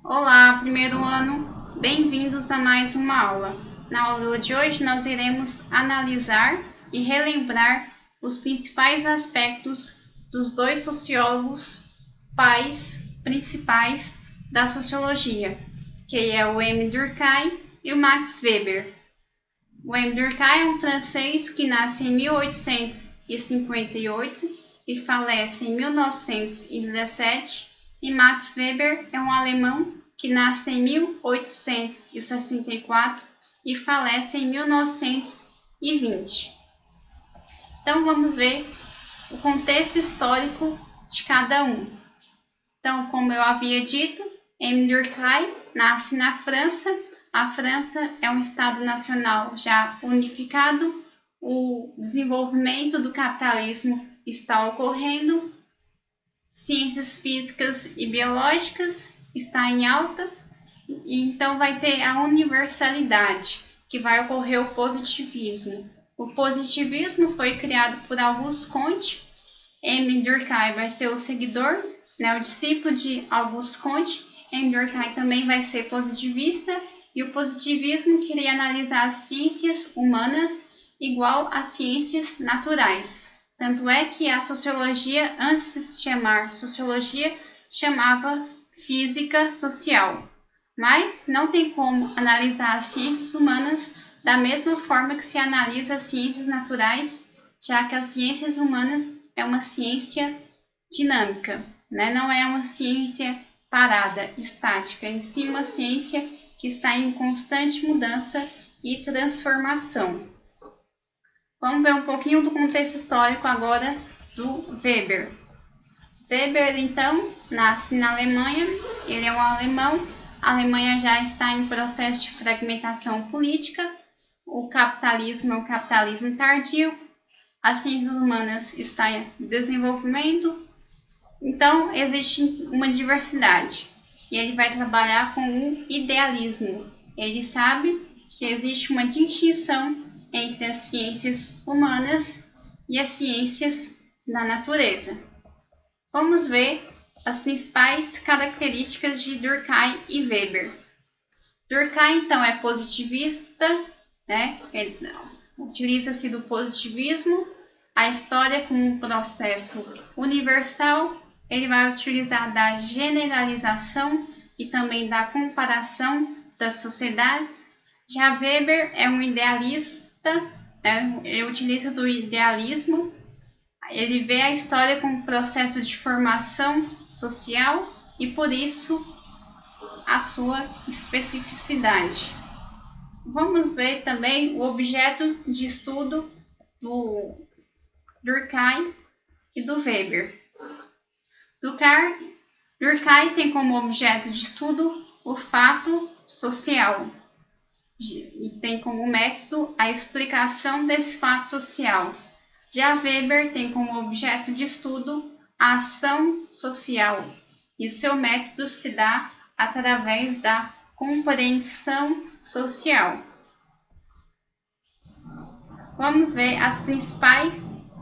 Olá, primeiro ano, bem-vindos a mais uma aula. Na aula de hoje, nós iremos analisar e relembrar os principais aspectos dos dois sociólogos pais principais da sociologia, que é o Émile Durkheim e o Max Weber. O Émile Durkheim é um francês que nasce em 1858 e falece em 1917, e Max Weber é um alemão que nasce em 1864 e falece em 1920. Então, vamos ver o contexto histórico de cada um. Então, como eu havia dito, Émile Durkheim nasce na França. A França é um Estado nacional já unificado, o desenvolvimento do capitalismo está ocorrendo, ciências físicas e biológicas está em alta, e então vai ter a universalidade, que vai ocorrer o positivismo. O positivismo foi criado por Auguste Comte. Émile Durkheim vai ser o seguidor, o discípulo de Auguste Comte. Émile Durkheim também vai ser positivista, e o positivismo queria analisar as ciências humanas igual às ciências naturais. Tanto é que a sociologia, antes de se chamar sociologia, chamava física social. Mas não tem como analisar as ciências humanas da mesma forma que se analisa as ciências naturais, já que as ciências humanas é uma ciência dinâmica, não é uma ciência parada, estática, em si uma ciência que está em constante mudança e transformação. Vamos ver um pouquinho do contexto histórico agora do Weber. Weber, então, nasce na Alemanha, ele é um alemão. A Alemanha já está em processo de fragmentação política, o capitalismo é um capitalismo tardio, as ciências humanas estão em desenvolvimento, então existe uma diversidade. E ele vai trabalhar com um idealismo. Ele sabe que existe uma distinção entre as ciências humanas e as ciências da natureza. Vamos ver as principais características de Durkheim e Weber. Durkheim, então, é positivista, ele utiliza-se do positivismo, a história como um processo universal. Ele vai utilizar da generalização e também da comparação das sociedades. Já Weber é um idealista, ele utiliza do idealismo. Ele vê a história como um processo de formação social e, por isso, a sua especificidade. Vamos ver também o objeto de estudo do Durkheim e do Weber. Durkheim tem como objeto de estudo o fato social e tem como método a explicação desse fato social. Já Weber tem como objeto de estudo a ação social, e o seu método se dá através da compreensão social. Vamos ver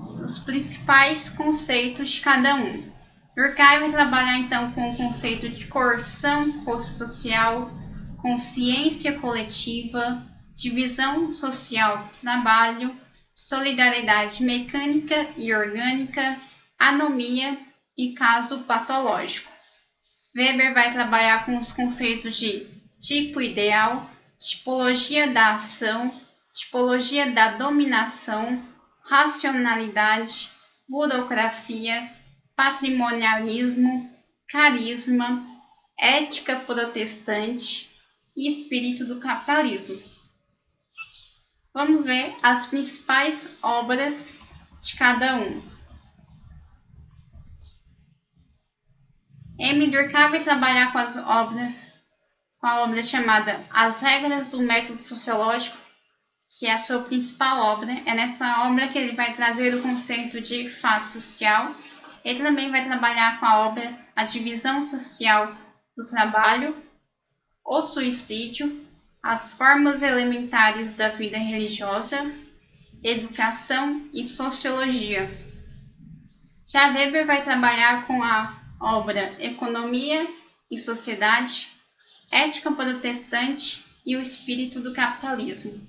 os principais conceitos de cada um. Durkheim vai trabalhar então com o conceito de coerção social, consciência coletiva, divisão social do trabalho, solidariedade mecânica e orgânica, anomia e caso patológico. Weber vai trabalhar com os conceitos de tipo ideal, tipologia da ação, tipologia da dominação, racionalidade, burocracia, patrimonialismo, carisma, ética protestante e espírito do capitalismo. Vamos ver as principais obras de cada um. Émile Durkheim vai trabalhar com a obra chamada As Regras do Método Sociológico, que é a sua principal obra. É nessa obra que ele vai trazer o conceito de fato social. Ele também vai trabalhar com a obra A Divisão Social do Trabalho, O Suicídio, As Formas Elementares da Vida Religiosa, Educação e Sociologia. Já Weber vai trabalhar com a obra Economia e Sociedade, ética protestante e o espírito do capitalismo.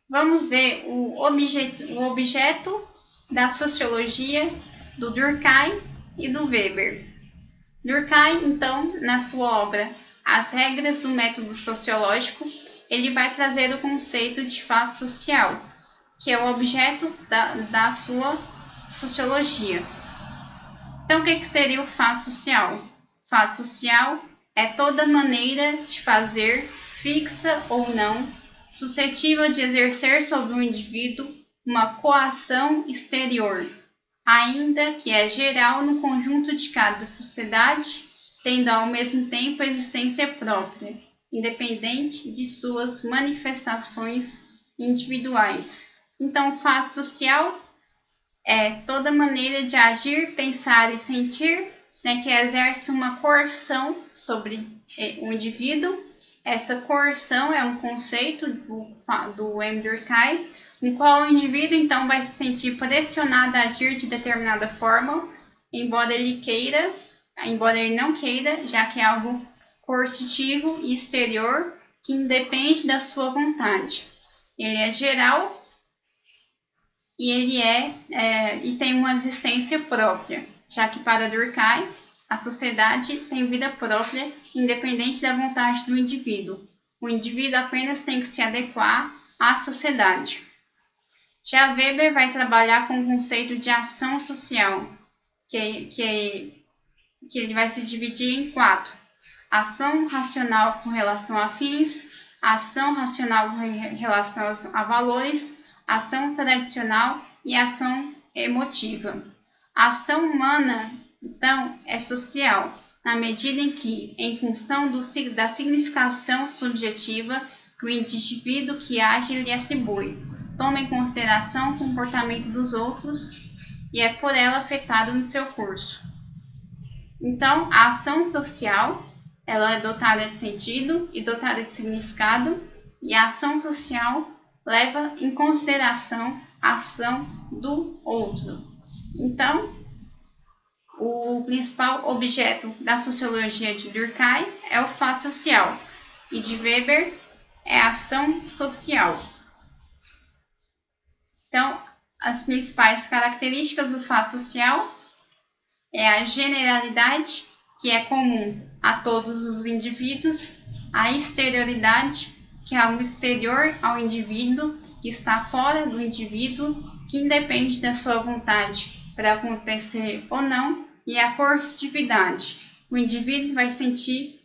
Vamos ver o objeto da sociologia do Durkheim e do Weber. Durkheim, então, na sua obra As Regras do Método Sociológico, ele vai trazer o conceito de fato social, que é o objeto da sua sociologia. Então, o que seria o fato social? O fato social é toda maneira de fazer, fixa ou não, suscetível de exercer sobre o indivíduo uma coação exterior, ainda que é geral no conjunto de cada sociedade, tendo ao mesmo tempo existência própria, independente de suas manifestações individuais. Então, o fato social é toda maneira de agir, pensar e sentir, que exerce uma coerção sobre o indivíduo. Essa coerção é um conceito do M. Durkheim, no qual o indivíduo então vai se sentir pressionado a agir de determinada forma, embora ele não queira, já que é algo coercitivo e exterior que independe da sua vontade. Ele é geral e ele tem uma existência própria, já que para Durkheim a sociedade tem vida própria, independente da vontade do indivíduo. O indivíduo apenas tem que se adequar à sociedade. Já Weber vai trabalhar com o conceito de ação social, que ele vai se dividir em 4. Ação racional com relação a fins, ação racional com relação a valores, ação tradicional e ação emotiva. A ação humana, então, é social, na medida em que, em função da significação subjetiva que o indivíduo que age lhe atribui, toma em consideração o comportamento dos outros e é por ela afetado no seu curso. Então, a ação social, ela é dotada de sentido e dotada de significado, e a ação social leva em consideração a ação do outro. Então, o principal objeto da sociologia de Durkheim é o fato social, e de Weber é a ação social. Então, as principais características do fato social é a generalidade, que é comum a todos os indivíduos, a exterioridade, que é algo exterior ao indivíduo, que está fora do indivíduo, que independe da sua vontade para acontecer ou não, e a coercitividade. O indivíduo vai sentir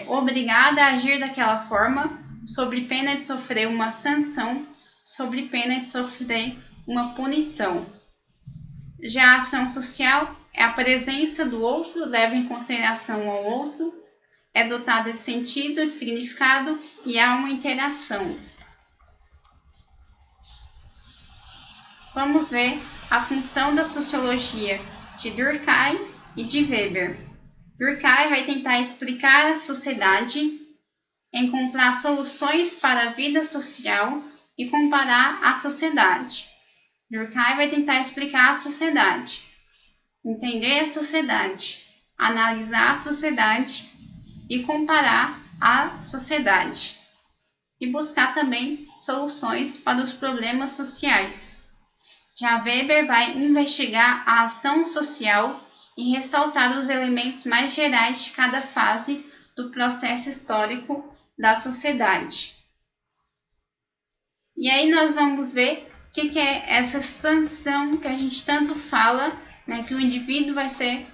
obrigado a agir daquela forma, sob pena de sofrer uma sanção, sob pena de sofrer uma punição. Já a ação social é a presença do outro, leva em consideração ao outro, é dotada de sentido, de significado e há uma interação. Vamos ver a função da sociologia de Durkheim e de Weber. Durkheim vai tentar explicar a sociedade, encontrar soluções para a vida social e comparar a sociedade. Durkheim vai tentar explicar a sociedade, entender a sociedade, analisar a sociedade e comparar a sociedade, e buscar também soluções para os problemas sociais. Já Weber vai investigar a ação social e ressaltar os elementos mais gerais de cada fase do processo histórico da sociedade. E aí nós vamos ver o que é essa sanção que a gente tanto fala, que o indivíduo vai ser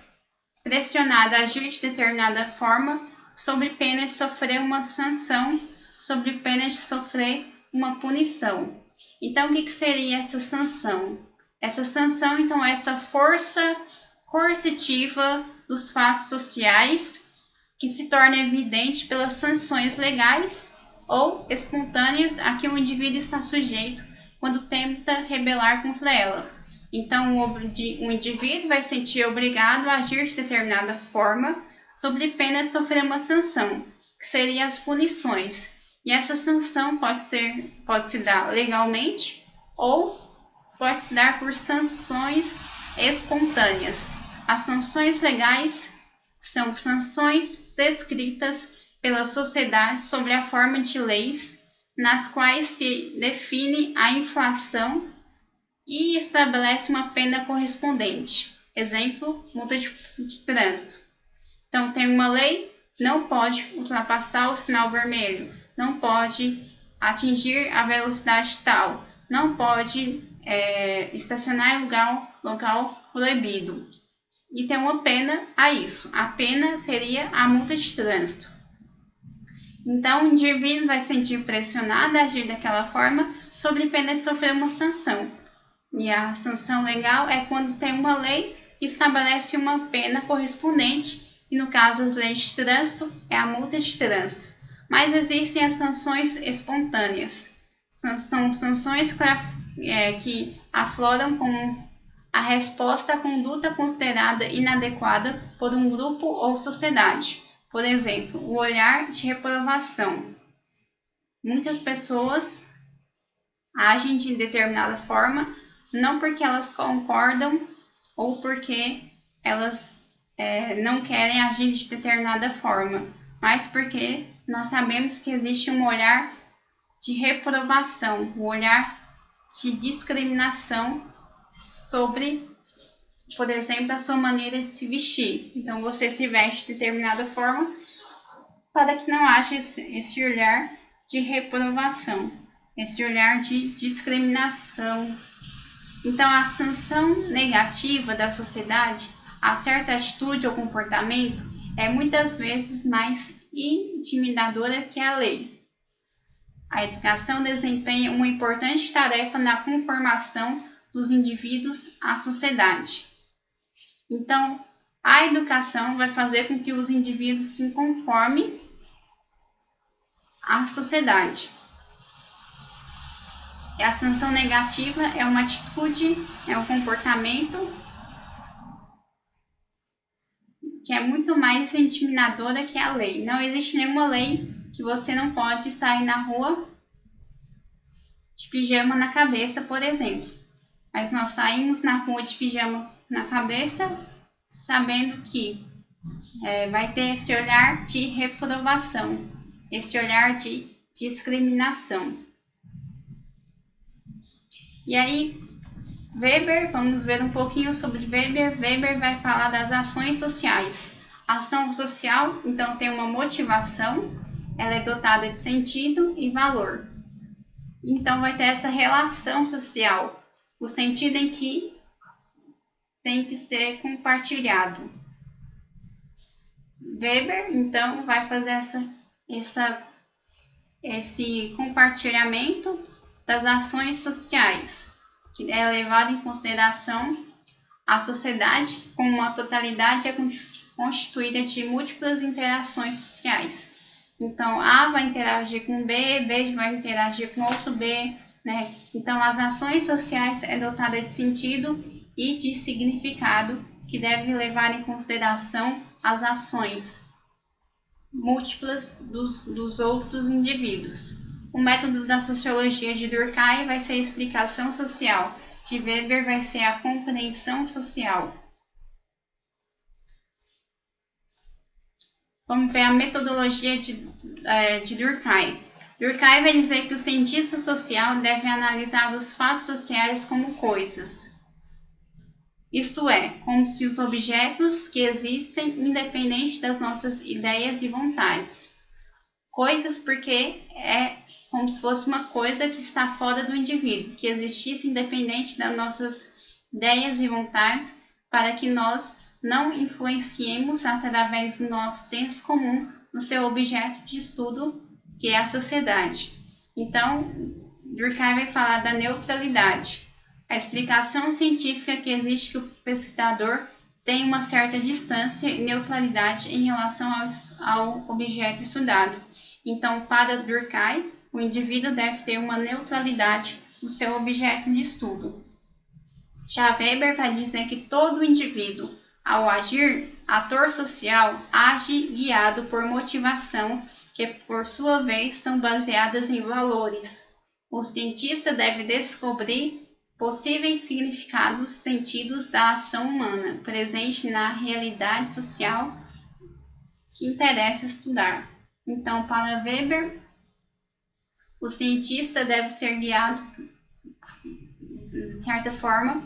pressionado a agir de determinada forma, sob pena de sofrer uma sanção, sob pena de sofrer uma punição. Então, o que seria essa sanção? Essa sanção, então, é essa força coercitiva dos fatos sociais que se torna evidente pelas sanções legais ou espontâneas a que o indivíduo está sujeito quando tenta rebelar contra ela. Então, o indivíduo vai se sentir obrigado a agir de determinada forma, sob pena de sofrer uma sanção, que seriam as punições. E essa sanção pode se dar legalmente ou pode se dar por sanções espontâneas. As sanções legais são sanções prescritas pela sociedade sobre a forma de leis nas quais se define a inflação e estabelece uma pena correspondente. Exemplo, multa de trânsito. Então, tem uma lei, não pode ultrapassar o sinal vermelho, não pode atingir a velocidade tal, não pode estacionar em local proibido. E tem uma pena a isso. A pena seria a multa de trânsito. Então, o indivíduo vai se sentir pressionado a agir daquela forma sob pena de sofrer uma sanção. E a sanção legal é quando tem uma lei que estabelece uma pena correspondente, e no caso as leis de trânsito é a multa de trânsito. Mas existem as sanções espontâneas. São sanções que afloram como a resposta à conduta considerada inadequada por um grupo ou sociedade. Por exemplo, o olhar de reprovação. Muitas pessoas agem de determinada forma não porque elas concordam ou porque elas não querem agir de determinada forma, mas porque nós sabemos que existe um olhar de reprovação, um olhar de discriminação sobre, por exemplo, a sua maneira de se vestir. Então, você se veste de determinada forma para que não haja esse olhar de reprovação, esse olhar de discriminação. Então, a sanção negativa da sociedade a certa atitude ou comportamento é muitas vezes mais intimidadora que a lei. A educação desempenha uma importante tarefa na conformação dos indivíduos à sociedade. Então, a educação vai fazer com que os indivíduos se conformem à sociedade. E a sanção negativa é uma atitude, é um comportamento que é muito mais intimidadora que a lei. Não existe nenhuma lei que você não pode sair na rua de pijama na cabeça, por exemplo. Mas nós saímos na rua de pijama na cabeça sabendo que vai ter esse olhar de reprovação, esse olhar de discriminação. E aí, Weber, vamos ver um pouquinho sobre Weber. Weber vai falar das ações sociais. A ação social, então, tem uma motivação, ela é dotada de sentido e valor. Então, vai ter essa relação social, o sentido em que tem que ser compartilhado. Weber, então, vai fazer esse compartilhamento das ações sociais, que é levado em consideração a sociedade como uma totalidade constituída de múltiplas interações sociais. Então, A vai interagir com B, B vai interagir com outro B, né? Então, as ações sociais é dotada de sentido e de significado que deve levar em consideração as ações múltiplas dos outros indivíduos. O método da sociologia de Durkheim vai ser a explicação social, de Weber vai ser a compreensão social. Vamos ver a metodologia de Durkheim. Durkheim vai dizer que o cientista social deve analisar os fatos sociais como coisas. Isto é, como se os objetos que existem independente das nossas ideias e vontades. Coisas porque é como se fosse uma coisa que está fora do indivíduo, que existisse independente das nossas ideias e vontades, para que nós não influenciemos através do nosso senso comum no seu objeto de estudo, que é a sociedade. Então, Durkheim vai falar da neutralidade. A explicação científica que existe que o pesquisador tem uma certa distância e neutralidade em relação ao objeto estudado. Então, para Durkheim, o indivíduo deve ter uma neutralidade no seu objeto de estudo. Já Weber vai dizer que todo indivíduo, ao agir, ator social, age guiado por motivação que, por sua vez, são baseadas em valores. O cientista deve descobrir possíveis significados sentidos da ação humana presente na realidade social que interessa estudar. Então, para Weber, o cientista deve ser guiado, de certa forma,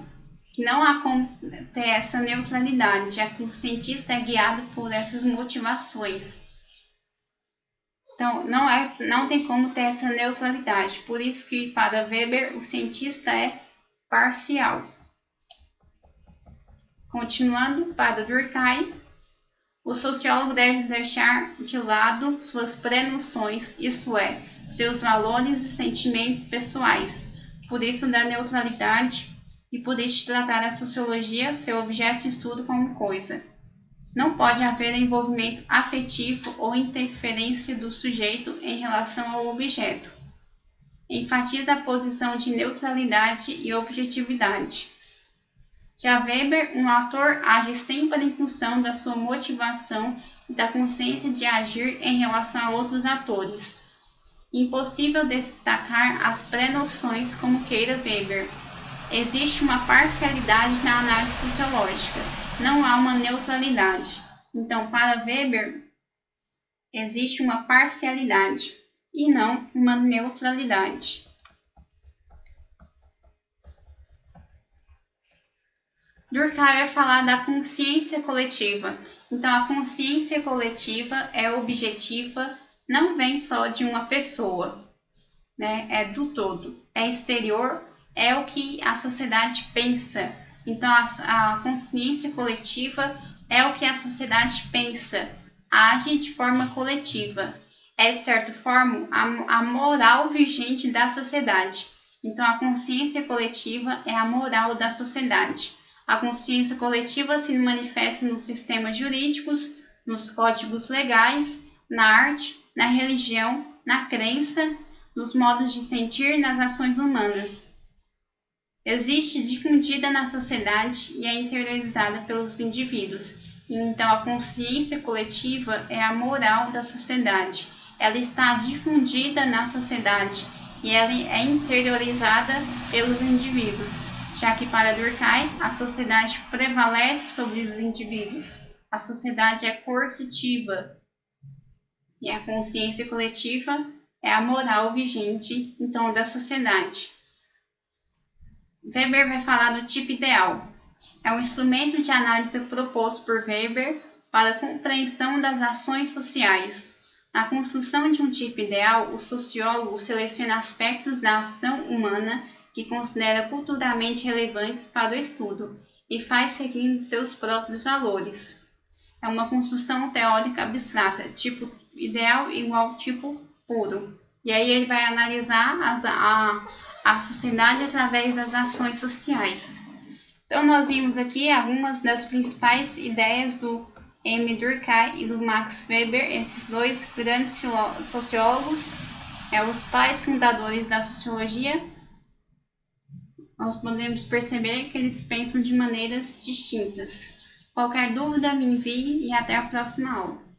que não há como ter essa neutralidade, já que o cientista é guiado por essas motivações. Então, não tem como ter essa neutralidade. Por isso que, para Weber, o cientista é parcial. Continuando, para Durkheim, o sociólogo deve deixar de lado suas pré-noções, isto é, seus valores e sentimentos pessoais. Por isso, da neutralidade e por isso tratar a sociologia, seu objeto de estudo, como coisa. Não pode haver envolvimento afetivo ou interferência do sujeito em relação ao objeto. Enfatiza a posição de neutralidade e objetividade. Já Weber, um autor age sempre em função da sua motivação e da consciência de agir em relação a outros atores. Impossível destacar as pré-noções como queira Weber. Existe uma parcialidade na análise sociológica, não há uma neutralidade. Então, para Weber, existe uma parcialidade e não uma neutralidade. Durkheim vai falar da consciência coletiva. Então, a consciência coletiva é objetiva, não vem só de uma pessoa, né? É do todo, é exterior, é o que a sociedade pensa. Então, a consciência coletiva é o que a sociedade pensa, age de forma coletiva. É, de certa forma, a moral vigente da sociedade. Então, a consciência coletiva é a moral da sociedade. A consciência coletiva se manifesta nos sistemas jurídicos, nos códigos legais, na arte, na religião, na crença, nos modos de sentir, nas ações humanas. Existe difundida na sociedade e é interiorizada pelos indivíduos. E então a consciência coletiva é a moral da sociedade. Ela está difundida na sociedade e ela é interiorizada pelos indivíduos, já que para Durkheim a sociedade prevalece sobre os indivíduos. A sociedade é coercitiva e a consciência coletiva é a moral vigente, então, da sociedade. Weber vai falar do tipo ideal. É um instrumento de análise proposto por Weber para a compreensão das ações sociais. Na construção de um tipo ideal, o sociólogo seleciona aspectos da ação humana que considera culturalmente relevantes para o estudo e faz seguindo seus próprios valores. É uma construção teórica abstrata, tipo ideal igual tipo puro. E aí ele vai analisar a sociedade através das ações sociais. Então nós vimos aqui algumas das principais ideias do M. Durkheim e do Max Weber, esses dois grandes sociólogos, os pais fundadores da sociologia. Nós podemos perceber que eles pensam de maneiras distintas. Qualquer dúvida, me envie e até a próxima aula.